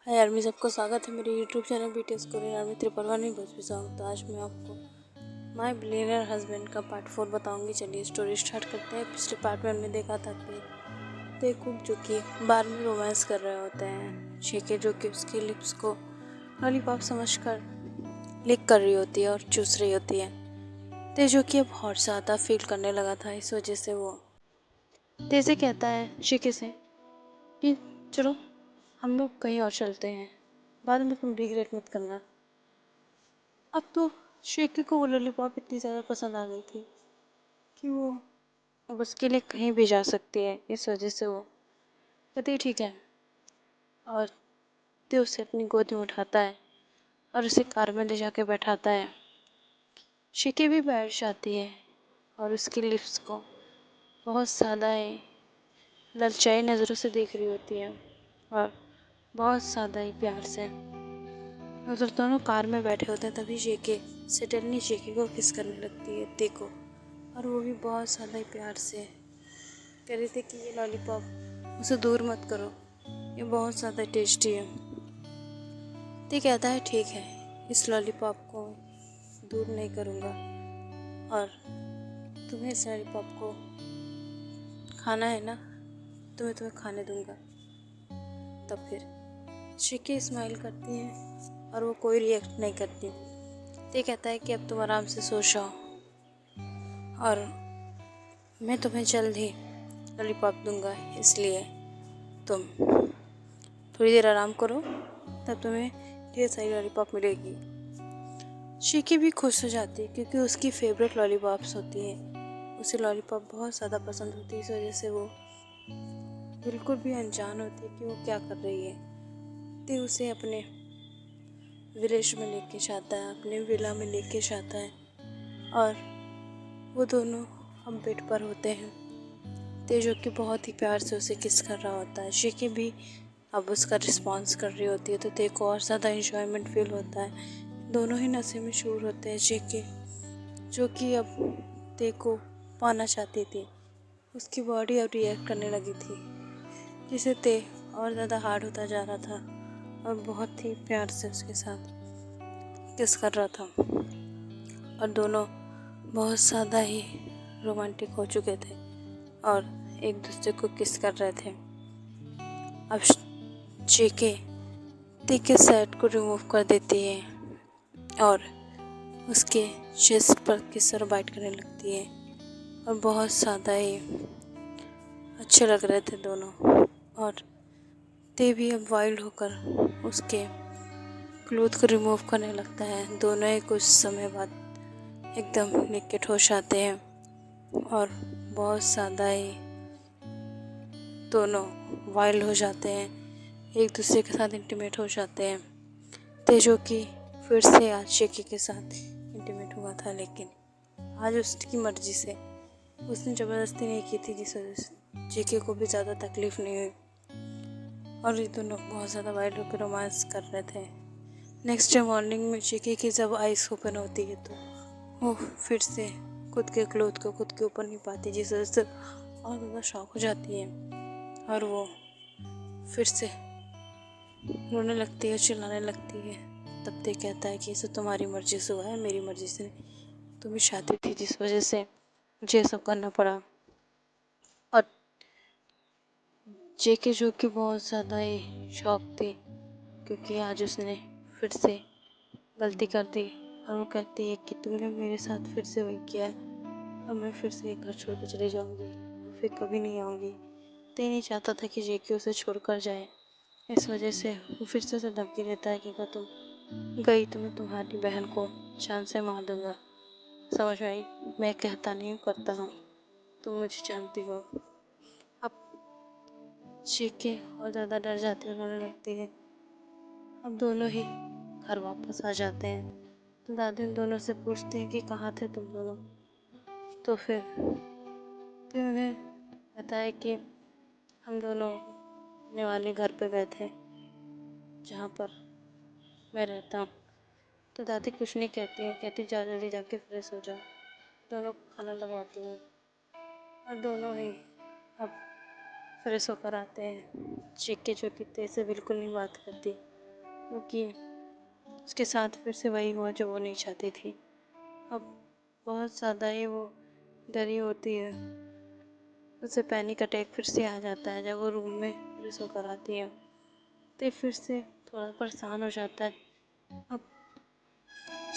हाय army, सबको स्वागत है मेरे YouTube channel BTS Korean army 311 में भोजपुरी सॉन्ग। तो आज मैं आपको माय बिलियनर हस्बैंड का पार्ट 4 बताऊंगी। चलिए स्टोरी स्टार्ट करते हैं। पिछले पार्ट में हमने देखा था कि तेकुक जो कि बार में रोमांस कर रहे होते हैं, शेके जो कि उसके लिप्स को लॉलीपॉप समझकर लिक कर रही होती है और चूस रही होती है। ते जो कि अब बहुत ज़्यादा फील करने लगा था, इस वजह से वो तेजे कहता है शेके से कि चलो हम लोग कहीं और चलते हैं, बाद में तुम रिग्रेट मत करना। अब तो शेके को वो लॉलीपॉप इतनी ज़्यादा पसंद आ गई थी कि वो अब उसके लिए कहीं भी जा सकती है। इस वजह से वो कहती है ठीक है, और ते उसे अपनी गोद में उठाता है और उसे कार में ले जाके बैठाता है। शेके भी बैठ जाती है और उसकी लिप्स को बहुत ज़्यादा ही ललचाई नज़रों से देख रही होती है और बहुत ज़्यादा ही प्यार से। उधर दोनों कार में बैठे होते हैं, तभी जेके सडनली जेके को किस करने लगती है देखो, और वो भी बहुत ज़्यादा ही प्यार से कह रही थी कि ये लॉलीपॉप उसे दूर मत करो, ये बहुत ज़्यादा टेस्टी है। ते कहता है ठीक है, इस लॉलीपॉप को दूर नहीं करूँगा और तुम्हें इस लॉलीपॉप को खाना है ना, तो मैं तुम्हें खाने दूँगा। तब फिर जेके स्माइल करती है और वो कोई रिएक्ट नहीं करती। ते कहता है कि अब तुम आराम से सो जाओ और मैं तुम्हें जल्द ही लॉलीपॉप दूंगा, इसलिए तुम थोड़ी देर आराम करो, तब तुम्हें ढेर सारी लॉलीपॉप मिलेगी। शीकी भी खुश हो जाती है क्योंकि उसकी फेवरेट लॉलीपॉप्स होती हैं। उसे लॉलीपॉप बहुत ज़्यादा पसंद होती है, इस वजह से वो बिल्कुल भी अनजान होती है कि वो क्या कर रही है। ते उसे अपने विलेज में लेके जाता है, अपने विला में लेके जाता है और वो दोनों हम बेड पर होते हैं। ते जो कि बहुत ही प्यार से उसे किस कर रहा होता है। शिकी भी अब उसका रिस्पॉन्स कर रही होती है, तो ते को और ज़्यादा इंजॉयमेंट फील होता है। दोनों ही नशे में चूर होते हैं। जेके जो कि अब ते को पाना चाहती थी, उसकी बॉडी अब रिएक्ट करने लगी थी, जिसे ते और ज़्यादा हार्ड होता जा रहा था और बहुत ही प्यार से उसके साथ किस कर रहा था और दोनों बहुत ज़्यादा ही रोमांटिक हो चुके थे और एक दूसरे को किस कर रहे थे। अब जेके ते के शर्ट को रिमूव कर देती है और उसके चेस्ट पर किस और बाइट करने लगती है और बहुत ज़्यादा ही अच्छे लग रहे थे दोनों। और ते भी अब वाइल्ड होकर उसके क्लोथ को रिमूव करने लगता है। दोनों ही कुछ समय बाद एकदम नेकेड हो जाते हैं और बहुत ज़्यादा ही दोनों वाइल्ड हो जाते हैं, एक दूसरे के साथ इंटीमेट हो जाते हैं। तेजो की फिर से आज शेकी के साथ इंटीमेट हुआ था, लेकिन आज उसकी मर्जी से, उसने ज़बरदस्ती नहीं की थी, जिस वजह से जेके को भी ज़्यादा तकलीफ़ नहीं हुई और ये दोनों बहुत ज़्यादा वाइल्ड होकर रोमांस कर रहे थे। नेक्स्ट डे मॉर्निंग में जेके की जब आइस ओपन होती है तो वो फिर से खुद के क्लोथ को खुद के ऊपर नहीं पाती, जिस वजह से और ज़्यादा शॉक हो जाती है और वो फिर से रोने लगती है, चिल्लाने लगती है। तब ते कहता है कि इसे तुम्हारी मर्जी से हुआ है, मेरी मर्जी से नहीं। तुम्हें शादी थी जिस वजह से मुझे सब करना पड़ा। और जेके जो कि बहुत ज़्यादा ही शौक थी क्योंकि आज उसने फिर से गलती कर दी और वो कहती है कि तुमने मेरे साथ फिर से वही किया है और मैं फिर से घर छोड़ कर चली जाऊँगी, फिर कभी नहीं आऊँगी। ते नहीं चाहता था कि जेके उसे छोड़कर जाए, इस वजह से वो फिर से उसे धमकी देता है कि अगर तुम गई तो मैं तुम्हारी बहन को जान से मार दूंगा। समझ आई? मैं कहता नहीं हूँ, करता हूँ, तुम मुझे जानती हो। अब जेके और ज़्यादा डर जाती है, रोने लगती है। अब दोनों ही घर वापस आ जाते हैं तो दादी उन दोनों से पूछते हैं कि कहाँ थे तुम दोनों। तो फिर उन्हें बताया कि हम दोनों अपने वाले घर पे गए थे जहाँ पर मैं रहता हूँ। तो दादी कुछ नहीं कहती है, कहती जा जल्दी जाके फ्रेश हो जाओ। दोनों खाना लगाती हैं और दोनों ही अब फ्रेश होकर आते हैं। चीके जो कि तेज से बिल्कुल नहीं बात करती, क्योंकि उसके साथ फिर से वही हुआ जो वो नहीं चाहती थी। अब बहुत ज़्यादा ही वो डरी होती है, उसे पैनिक अटैक फिर से आ जाता है जब वो रूम में फ्रेश होकर आती है, तो फिर से थोड़ा परेशान हो जाता है। अब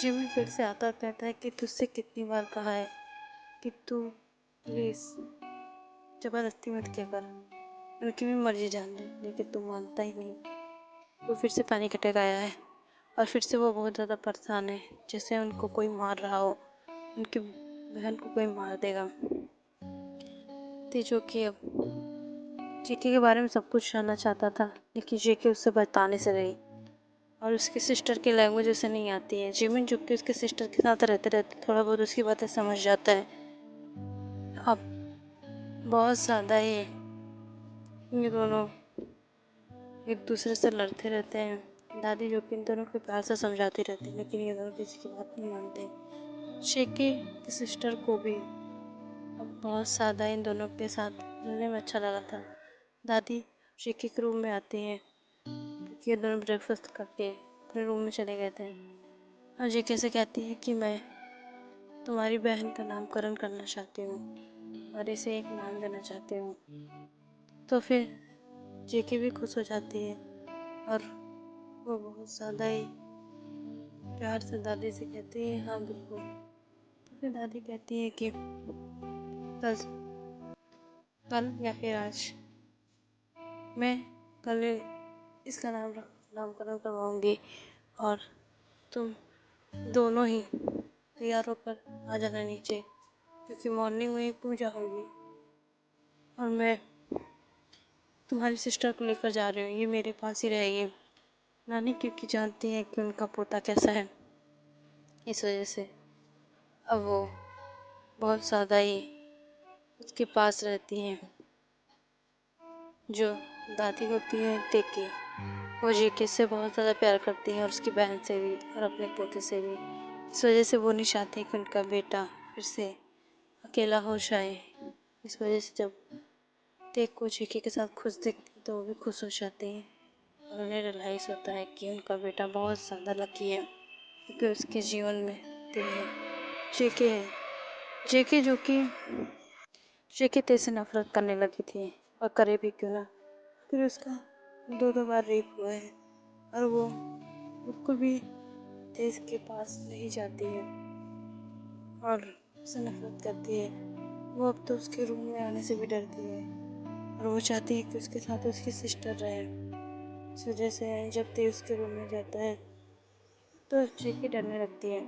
जिमी फिर से आता कहता है कि तुझसे कितनी बार कहा है कि तू प्लीज़ ज़बरदस्ती मत किया कर, उनकी भी मर्जी जान ले, लेकिन तू मानता ही नहीं। वो फिर से पैनिक अटैक आया है और फिर से वो बहुत ज़्यादा परेशान है, जैसे उनको कोई मार रहा हो, उनकी बहन को कोई मार देगा। जो कि अब जेके के बारे में सब कुछ जानना चाहता था, लेकिन जेके उससे बताने से रही और उसकी सिस्टर की लैंग्वेज उसे नहीं आती है। जिमिन जो कि उसके सिस्टर के साथ रहते रहते थोड़ा बहुत उसकी बातें समझ जाता है। अब बहुत ज़्यादा ये दोनों एक दूसरे से लड़ते रहते हैं। दादी जो कि इन दोनों को प्यार से समझाती रहती है, लेकिन ये दोनों किसी की बात नहीं मानते। जेके की सिस्टर को भी अब बहुत ज़्यादा इन दोनों के साथ रहने में अच्छा लगा था। दादी जेके के रूम में आती हैं क्योंकि ये दोनों ब्रेकफास्ट करके अपने रूम में चले गए थे और जेके से कहती है कि मैं तुम्हारी बहन का नामकरण करना चाहती हूँ और इसे एक नाम देना चाहती हूँ। तो फिर जेके भी खुश हो जाती है और वो बहुत ज़्यादा ही प्यार से दादी से कहती है हाँ बिल्कुल। तो फिर दादी कहती है कि कल कल या फिर आज मैं कल इसका नामकरण करवाऊंगी और तुम दोनों ही तैयार होकर आ जाना नीचे, क्योंकि मॉर्निंग में पूजा होगी और मैं तुम्हारी सिस्टर को लेकर जा रही हूँ। ये मेरे पास ही रहेगी। नानी क्योंकि जानती है कि उनका पोता कैसा है, इस वजह से अब वो बहुत ज़्यादा ही उसके पास रहती हैं। जो दादी होती है टेकी, वो जेके से बहुत ज़्यादा प्यार करती है और उसकी बहन से भी और अपने पोते से भी। इस वजह से वो नहीं चाहती कि उनका बेटा फिर से अकेला हो जाए। इस वजह से जब टेक को जेके के साथ खुश देखती तो वो भी खुश हो जाती हैं और उन्हें रियलाइज़ होता है कि उनका बेटा बहुत ज़्यादा लकी है, क्योंकि उसके जीवन में जेके है। जेके जो कि जेके ते से नफरत करने लगी थी, और करे भी क्यों ना, फिर उसका 2 बार रेप हुआ है और वो बिल्कुल भी तेज के पास नहीं जाती है और उससे नफरत करती है। वो अब तो उसके रूम में आने से भी डरती है और वो चाहती है कि उसके साथ उसकी सिस्टर रहे। इस वजह से जब ते उसके रूम में जाता है तो जेके डरने लगती है,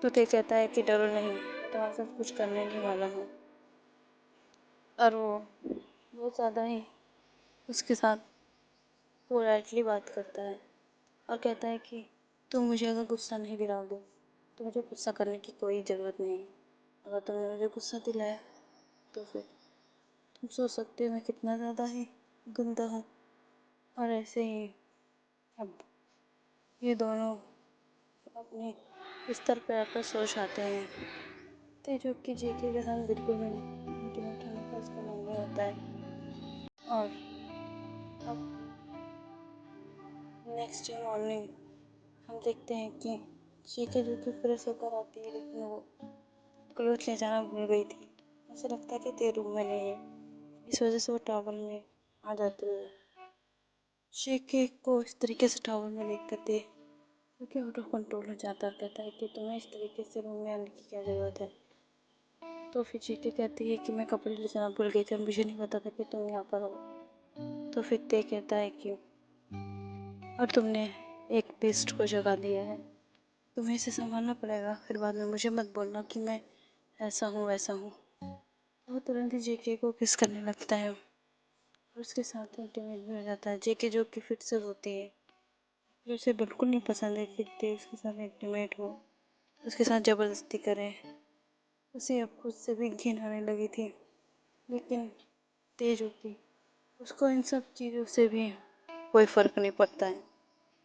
तो ते कहता है कि डरो नहीं, तुम्हारे साथ कुछ करने नहीं वाला हूँ। और वो बहुत ज़्यादा ही उसके साथ पोलाइटली बात करता है और कहता है कि तुम मुझे अगर गुस्सा नहीं दिलाओगे तो मुझे गुस्सा करने की कोई ज़रूरत नहीं है। अगर तुमने मुझे गुस्सा दिलाया तो फिर तुम सोच सकते हो मैं कितना ज़्यादा ही गंदा हूँ। और ऐसे ही अब ये दोनों अपने बिस्तर पर आकर सो जाते हैं। तो जो कि जेके के साथ बिल्कुल भी इंटीमेट होने का उसका मन नहीं होता है। और अब नेक्स्ट डे मॉर्निंग हम देखते हैं कि जेके जो कि फ्रेश होकर आती है, लेकिन वो क्लोथ ले जाना भूल गई थी। उसे लगता है कि तेरे रूम में नहीं है, इस वजह से वो टॉवल में आ जाती है। जेके को इस तरीके से टॉवल में देख कर दे क्योंकि आउट ऑफ कंट्रोल हो जाता है, कहता है कि तुम्हें इस तरीके से रूम में आने की क्या ज़रूरत है। तो फिर जेके कहती है कि मैं कपड़े ले जाना भूल गई थी और मुझे नहीं पता था कि तुम यहाँ पर हो। तो फिर ते कहता है कि और तुमने एक बेस्ट को जगा दिया है, तुम्हें इसे संभालना पड़ेगा, फिर बाद में मुझे मत बोलना कि मैं ऐसा हूँ वैसा हूँ। वो तुरंत ही जेके को किस करने लगता है और उसके साथ इंटीमेट भी हो जाता है। जेके जो कि फिर से रोती है, फिर उसे बिल्कुल नहीं पसंद है कि ते उसके साथ इंटीमेट हो, उसके साथ ज़बरदस्ती करे। उसे अब खुद से भी घिन आने लगी थी, लेकिन ते जो कि उसको इन सब चीज़ों से भी कोई फ़र्क नहीं पड़ता है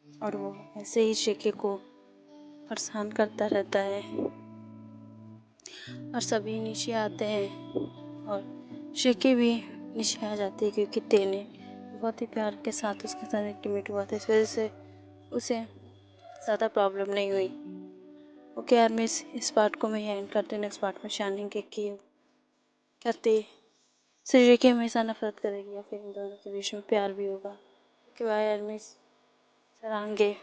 और वो ऐसे ही जेके को परेशान करता रहता है। और सभी नीचे आते हैं और जेके भी नीचे आ जाती है, क्योंकि ते ने बहुत ही प्यार के साथ उसके साथ इंटीमेट हुआ था। इस वजह से उसे ज़्यादा प्रॉब्लम नहीं हुई। ओके यार, मैं इस पार्ट को मैं एंड करते, नेक्स्ट पार्ट में शानी के करते शरीर की हमेशा नफरत करेगी या फिर इन दोनों के बीच में प्यार भी होगा। ओके बाय यार, मिस सरांगे।